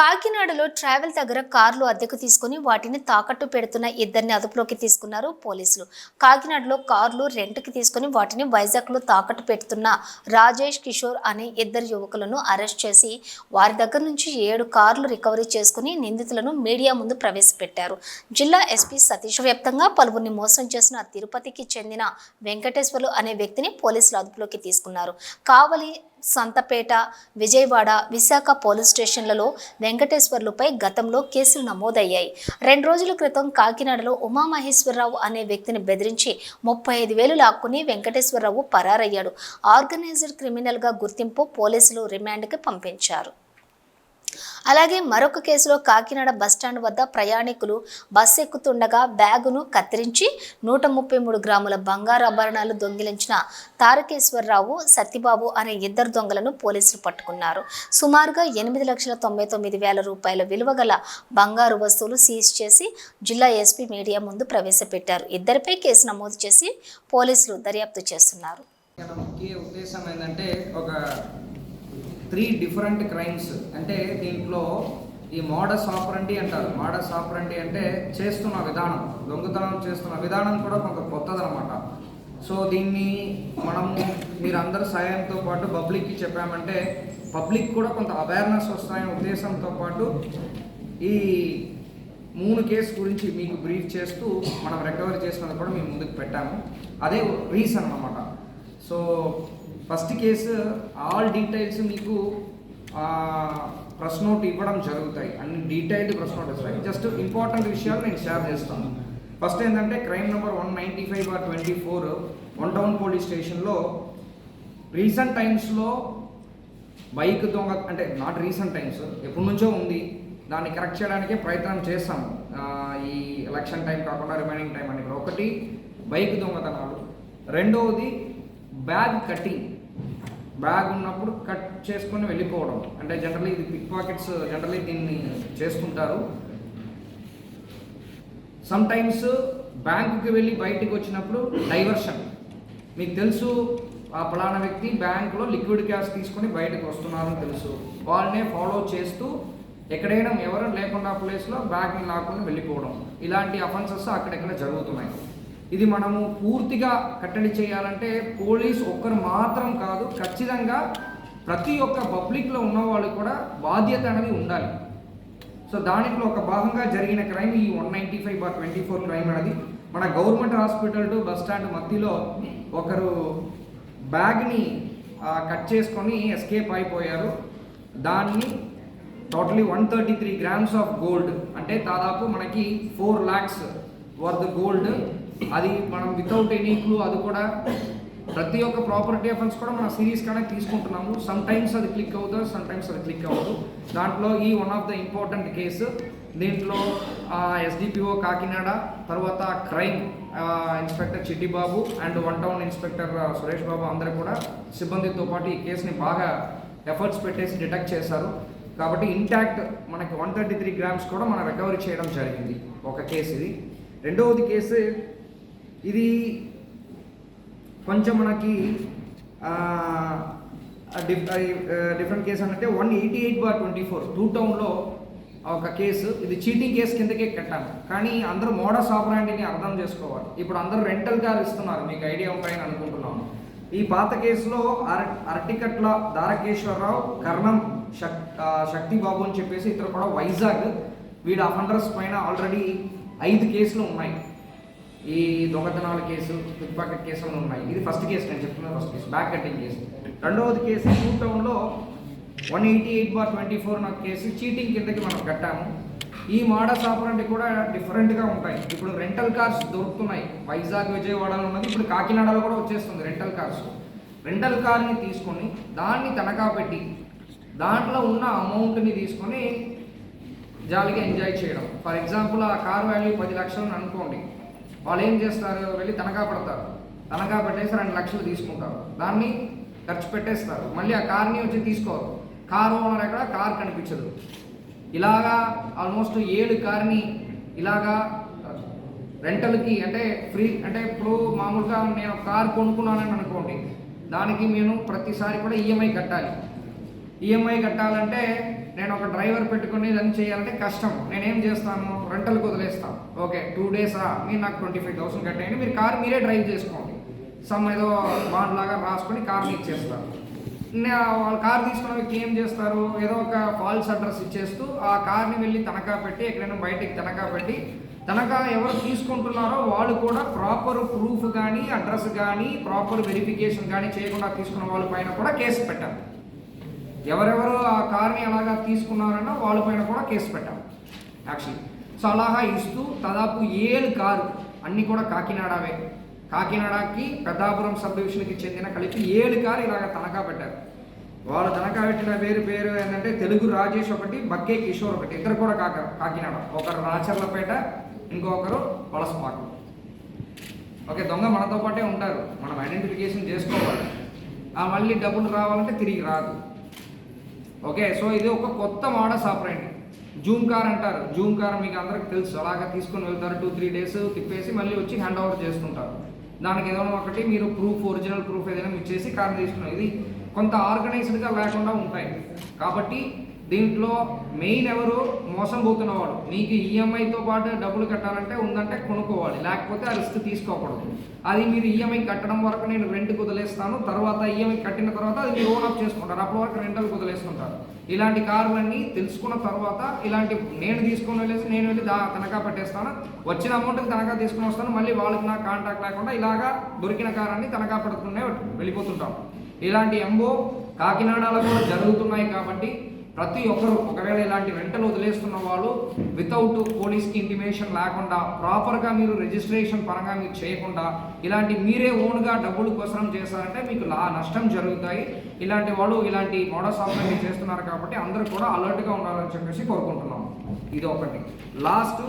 కాకినాడలో ట్రావెల్ దగ్గర కార్లు అద్దెకు తీసుకుని వాటిని తాకట్టు పెడుతున్న ఇద్దరిని అదుపులోకి తీసుకున్నారు పోలీసులు. కాకినాడలో కార్లు రెంట్కి తీసుకుని వాటిని వైజాగ్లో తాకట్టు పెడుతున్న రాజేష్ కిషోర్ అనే ఇద్దరు యువకులను అరెస్ట్ చేసి వారి దగ్గర నుంచి 7 కార్లు రికవరీ చేసుకుని నిందితులను మీడియా ముందు ప్రవేశపెట్టారు. జిల్లా ఎస్పీ సతీష్ వ్యాప్తంగా పలువురిని మోసం చేసిన తిరుపతికి చెందిన వెంకటేశ్వర్లు అనే వ్యక్తిని పోలీసులు అదుపులోకి తీసుకున్నారు. కావలి, సంతపేట, విజయవాడ, విశాఖ పోలీస్ స్టేషన్లలో వెంకటేశ్వర్లుపై గతంలో కేసులు నమోదయ్యాయి. 2 రోజుల క్రితం కాకినాడలో ఉమామహేశ్వరరావు అనే వ్యక్తిని బెదిరించి 35,000 లాక్కుని వెంకటేశ్వరరావు పరారయ్యాడు. ఆర్గనైజ్డ్ క్రిమినల్గా గుర్తింపు, పోలీసులు రిమాండ్కి పంపించారు. అలాగే మరొక కేసులో కాకినాడ బస్టాండ్ వద్ద ప్రయాణికులు బస్సు ఎక్కుతుండగా బ్యాగును కత్తిరించి 133 గ్రాముల బంగారు ఆభరణాలు దొంగిలించిన తారకేశ్వరరావు, సత్యబాబు అనే ఇద్దరు దొంగలను పోలీసులు పట్టుకున్నారు. సుమారుగా 8,99,000 రూపాయల విలువ గల బంగారు వస్తువులు సీజ్ చేసి జిల్లా ఎస్పీ మీడియా ముందు ప్రవేశపెట్టారు. ఇద్దరిపై కేసు నమోదు చేసి పోలీసులు దర్యాప్తు చేస్తున్నారు. ఉద్దేశం ఏంటంటే 3 డిఫరెంట్ క్రైమ్స్ అంటే దీంట్లో ఈ మోడస్ ఆపరండి అంటారు. మోడస్ ఆపరండి అంటే చేస్తున్న విధానం, దొంగతనం చేస్తున్న విధానం కూడా కొంత కొత్తదనమాట. సో దీన్ని మనము మీరందరూ సాయంతో పాటు పబ్లిక్కి చెప్పామంటే పబ్లిక్ కూడా కొంత అవేర్నెస్ వస్తాయనే ఉద్దేశంతో పాటు ఈ 3 కేసు గురించి మీకు బ్రీఫ్ చేస్తూ మనం రికవరీ చేసినది కూడా మేము ముందుకు పెట్టాము. అదే రీజన్ అన్నమాట. So first case all details మీకు ప్రెస్ నోట్ ఇవ్వడం జరుగుతాయి. అన్ని డీటెయిల్డ్ ప్రెస్ నోట్ వస్తాయి. జస్ట్ ఇంపార్టెంట్ విషయాలు నేను షేర్ చేస్తాను. ఫస్ట్ ఏంటంటే crime number 195/24 one town police స్టేషన్లో రీసెంట్ టైమ్స్లో బైక్ దొంగ అంటే నాట్ రీసెంట్ టైమ్స్, ఎప్పటి నుంచో ఉంది. దాన్ని కరెక్ట్ చేయడానికే ప్రయత్నం చేస్తాము. ఈ ఎలక్షన్ టైం కాకుండా రిమైనింగ్ టైం అని. ఒకటి బైక్ దొంగతనాలు, రెండవది బ్యాగ్ కటింగ్. బ్యాగ్ ఉన్నప్పుడు కట్ చేసుకొని వెళ్ళిపోవడం అంటే జనరల్లీ ఇది పిక్ పాకెట్స్ జనరల్లీ దీన్ని చేస్తుంటారు. సమ్ టైమ్స్ బ్యాంకుకి వెళ్ళి బయటికి వచ్చినప్పుడు డైవర్షన్. మీకు తెలుసు ఆ పలానా వ్యక్తి బ్యాంకులో లిక్విడ్ క్యాష్ తీసుకొని బయటకు వస్తున్నారని తెలుసు, వాళ్ళనే ఫాలో చేస్తూ ఎక్కడైనా ఎవరు లేకుండా ప్లేస్లో బ్యాగ్ని లాక్కొని వెళ్ళిపోవడం, ఇలాంటి అఫెన్సెస్ అక్కడెక్కడ జరుగుతున్నాయి. ఇది మనము పూర్తిగా కట్టడి చేయాలంటే పోలీస్ ఒక్కరు మాత్రం కాదు, ఖచ్చితంగా ప్రతి ఒక్క పబ్లిక్లో ఉన్న వాళ్ళు కూడా బాధ్యత అనేది ఉండాలి. సో దాంట్లో ఒక భాగంగా జరిగిన క్రైమ్ ఈ 195/24 క్రైమ్ అనేది మన government hospital to bus stand మధ్యలో ఒకరు బ్యాగ్ని కట్ చేసుకొని ఎస్కేప్ అయిపోయారు. దాన్ని టోటలీ 133 గ్రామ్స్ ఆఫ్ గోల్డ్ అంటే దాదాపు మనకి 4 lakhs వర్త్ గోల్డ్. అది మనం వితౌట్ ఎనీ క్లూ, అది కూడా ప్రతి ఒక్క ప్రాపర్టీ అఫెన్స్ కూడా మనం సీరియస్గానే తీసుకుంటున్నాము. సమ్ టైమ్స్ అది క్లిక్ అవుతుంది, సమ్ టైమ్స్ అది క్లిక్ అవ్వదు. దాంట్లో ఈ one of the important case. దీంట్లో ఎస్డిపిఓ కాకినాడ, తర్వాత crime inspector Chittibabu and one town inspector Suresh Babu అందరూ కూడా సిబ్బందితో పాటు ఈ కేసుని బాగా ఎఫర్ట్స్ పెట్టేసి డిటెక్ట్ చేశారు. కాబట్టి ఇంటాక్ట్ మనకి 133 గ్రామ్స్ కూడా మనం రికవరీ చేయడం జరిగింది. ఒక కేసు ఇది. రెండవది కేసు ఇది కొంచెం మనకి డిఫరెంట్ కేసు అంటే 188/24 టూ టౌన్లో ఒక కేసు. ఇది చీటింగ్ కేసు కిందకే కట్టాము. కానీ అందరూ మోడస్ ఆపరాండిని అర్థం చేసుకోవాలి. ఇప్పుడు అందరూ రెంటల్ కార్ ఇస్తున్నారు, మీకు ఐడియా ఉంటాయని అనుకుంటున్నాను. ఈ పాత కేసులో అరటికట్ల దారకేశ్వరరావు, కర్ణం శక్తిబాబు అని చెప్పేసి ఇతరు కూడా వైజాగ్, వీళ్ళ అఫెండర్స్ పైన ఆల్రెడీ 5 కేసులు ఉన్నాయి. ఈ దొంగతనాల కేసు, పిక్ పాకెట్ కేసులు ఉన్నాయి. ఇది ఫస్ట్ కేసు, నేను చెప్తున్నాను first case, bag cutting case. రెండవది కేసు టూ టౌన్లో 188/24 నాకు కేసు చీటింగ్ కిందకి మనం కట్టాము. ఈ మోడస్ ఆపరండి కూడా డిఫరెంట్గా ఉంటాయి. ఇప్పుడు రెంటల్ కార్స్ దొరుకుతున్నాయి. వైజాగ్, విజయవాడలో ఉన్నది, ఇప్పుడు కాకినాడలో కూడా వచ్చేస్తుంది రెంటల్ కార్స్. రెంటల్ కార్ని తీసుకొని దాన్ని తనఖా పెట్టి దాంట్లో ఉన్న అమౌంట్ని తీసుకొని జాలీగా ఎంజాయ్ చేయడం. ఫర్ ఎగ్జాంపుల్ ఆ కార్ వాల్యూ 10 లక్షలు అనుకోండి. వాళ్ళు ఏం చేస్తారు, వెళ్ళి తనఖా పెడతారు. తనఖా పెట్టేసి 2 లక్షలు తీసుకుంటారు. దాన్ని ఖర్చు పెట్టేస్తారు. మళ్ళీ ఆ కార్ని వచ్చి తీసుకోరు. కారు ఓనర్ ఎక్కడ, కార్ కనిపించదు. ఇలాగా ఆల్మోస్ట్ 7 కార్ని ఇలాగా రెంటల్కి అంటే ఫ్రీ అంటే ఇప్పుడు మామూలుగా నేను కార్ కొనుక్కున్నానని అనుకోండి, దానికి నేను ప్రతిసారి కూడా ఈఎంఐ కట్టాలి. ఈఎంఐ కట్టాలంటే నేను ఒక డ్రైవర్ పెట్టుకుని ఇదని చేయాలంటే కష్టం. నేనేం చేస్తాను, రెంటల్కి వదిలేస్తాను. ఓకే 2 డేసా, మీరు నాకు 25,000 కట్టేయండి, మీరు కార్ మీరే డ్రైవ్ చేసుకోండి, సమ్ ఏదో బాండ్ లాగా రాసుకొని కార్ని ఇచ్చేస్తారు. వాళ్ళ కార్ తీసుకున్న వ్యక్తి ఏం చేస్తారు, ఏదో ఒక ఫాల్స్ అడ్రస్ ఇచ్చేస్తూ ఆ కార్ని వెళ్ళి తనఖా పెట్టి ఎక్కడైనా బయటికి తనఖా పెట్టి తనఖా ఎవరు తీసుకుంటున్నారో వాళ్ళు కూడా ప్రాపర్ ప్రూఫ్ కానీ అడ్రస్ కానీ ప్రాపర్ వెరిఫికేషన్ కానీ చేయకుండా తీసుకున్న వాళ్ళ పైన కూడా కేసు పెట్టారు. ఎవరెవరు ఆ కార్ని అలాగా తీసుకున్నారన్నా వాళ్ళ పైన కూడా కేసు పెట్టాం యాక్చువల్లీ. సో అలాగా ఇస్తూ దాదాపు 7 కారు అన్నీ కూడా కాకినాడవే. కాకినాడకి పెద్దాపురం సబ్ డివిజన్కి చెందిన కలిపి 7 కారు ఇలాగ తనఖా పెట్టారు. వాళ్ళు తనఖా పెట్టిన పేరు ఏంటంటే తెలుగు రాజేష్ ఒకటి, బక్కే కిషోర్ ఒకటి, ఇద్దరు కూడా కాకినాడ. ఒకరు రాచర్లపేట, ఇంకొకరు వలసపాకు. ఓకే, దొంగ మనతో పాటే ఉంటారు, మనం ఐడెంటిఫికేషన్ చేసుకోవాలి. మళ్ళీ డబ్బులు రావాలంటే తిరిగి రాదు. ఓకే, సో ఇది ఒక కొత్త మోడస్ ఆపరేండి. జూమ్ కార్ అంటారు. జూమ్ కార్ మీకు అందరికి తెలుసు. అలాగా తీసుకొని వెళ్తారు, 2-3 డేస్ తిప్పేసి మళ్ళీ వచ్చి హ్యాండ్ ఓవర్ చేస్తుంటారు. దానికి ఏదైనా ఒకటి మీరు ప్రూఫ్, ఒరిజినల్ ప్రూఫ్ ఏదైనా ఇచ్చేసి కార్ తీసుకున్నారు. ఇది కొంత ఆర్గనైజ్డ్గా లేకుండా ఉంటాయి. కాబట్టి దీంట్లో మెయిన్ ఎవరు మోసం పోతున్నవాడు. నీకు ఈఎంఐతో పాటు డబ్బులు కట్టాలంటే ఉందంటే కొనుక్కోవాలి, లేకపోతే ఆ రిస్క్ తీసుకోకూడదు. అది మీరు ఈఎంఐ కట్టడం వరకు నేను రెంట్కి వదిలేస్తాను, తర్వాత ఈఎంఐ కట్టిన తర్వాత అది మీరు ఓన్ అప్ చేసుకుంటారు, అప్పటి వరకు రెంటల్కి వదిలేస్తుంటారు. ఇలాంటి కార్లన్నీ తెలుసుకున్న తర్వాత ఇలాంటి నేను తీసుకొని నేను వెళ్ళి తనఖా పెట్టేస్తాను, వచ్చిన అమౌంట్కి తనఖా తీసుకుని వస్తాను, మళ్ళీ వాళ్ళకి నాకు కాంటాక్ట్ లేకుండా ఇలాగా దొరికిన కారాన్ని తనఖా పెడుతూనే వెళ్ళిపోతుంటాం. ఇలాంటి ఎంబో కాకినాడలో కూడా జరుగుతున్నాయి. కాబట్టి ప్రతి ఒక్కరు ఒకవేళ ఇలాంటి రెంటలు వదిలేస్తున్న వాళ్ళు వితౌట్ పోలీస్కి ఇంటిమేషన్ లేకుండా ప్రాపర్గా మీరు రిజిస్ట్రేషన్ పరంగా మీరు చేయకుండా ఇలాంటి మీరే ఓన్గా డబ్బులు కోసం చేస్తారంటే మీకు నష్టం జరుగుతాయి. ఇలాంటి వాళ్ళు ఇలాంటి మోడస్ ఆపరేషన్ చేస్తున్నారు కాబట్టి అందరూ కూడా అలర్ట్గా ఉండాలని చెప్పేసి కోరుకుంటున్నాం. ఇది ఒకటి. లాస్ట్